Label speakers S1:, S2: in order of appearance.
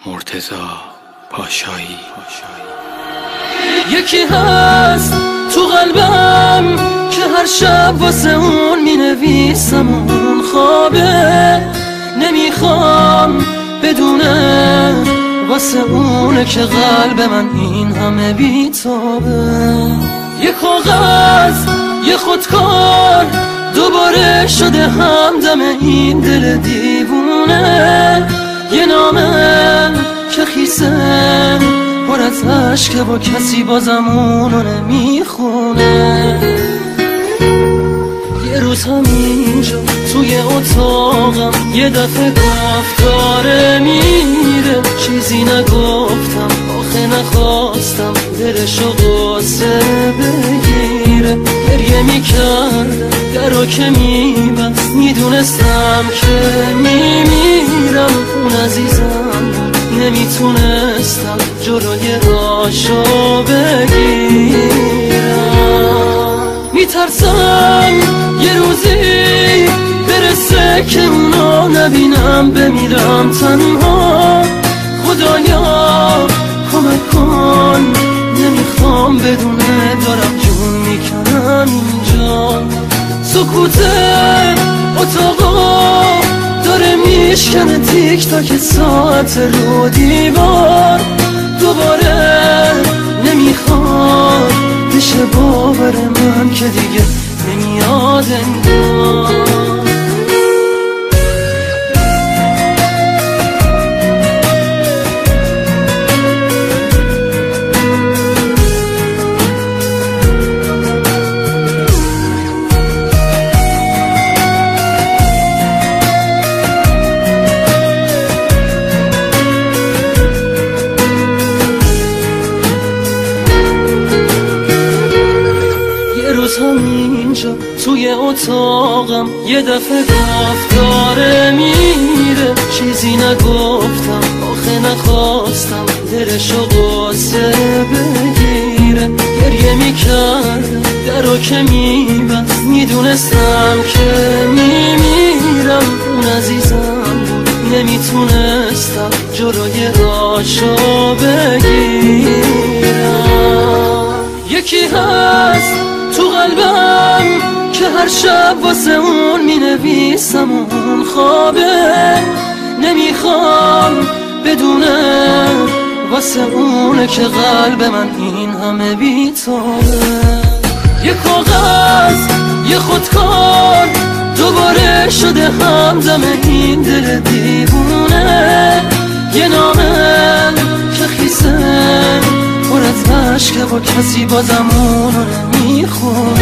S1: مرتضی پاشایی.
S2: یکی هست تو قلبم که هر شب واسه اون می نویسم، اون خوابه نمیخوام بدونه، واسه اونه که قلب من این همه بیتابه. یه کاغذ یه خودکار دوباره شده همدم این دل دیوونه، یه نامه که خیسه پر از عشقه با کسی بازم اونو نمیخونه. یه روز همینجا توی اتاقم یه دفعه گفت داره میره، چیزی نگفتم آخه نخواستم دلشو قصه بگیره. گریه میکرد درو که میبست، میدونستم که میمیرم، اون عزیزم نمیتونستم جلوی راشو بگیرم. میترسم یه روزی برسه که اونو نبینم، بمیرم تنها. خدایا کمک کن، نمیخوام بدونه دارم جون میکنم اینجا. سکوت اتاقا داره میشکنه تیک تاک ساعت رو دیوار، دوباره نمیخواد بشه باور من که دیگه نمیاد انگار. همینجا توی اتاقم یه دفعه گفت داره میره، چیزی نگفتم آخه نخواستم دلشو قصه بگیره. گریه میکردم درو که میبست، میدونستم که میمیرم، اون عزیزم بود نمیتونستم جلوی راشو بگیرم. یکی هست تو قلبم که هر شب واسه اون می نویسم، اون خوابه نمیخوام بدونه، واسه اونه که قلب من این همه بیتابه. یه کاغذ یه خودکار دوباره شده همدم این دل دیوونه، یه نامه که خیسه پر از عشقه با کسی بازم اونو نمیخونه.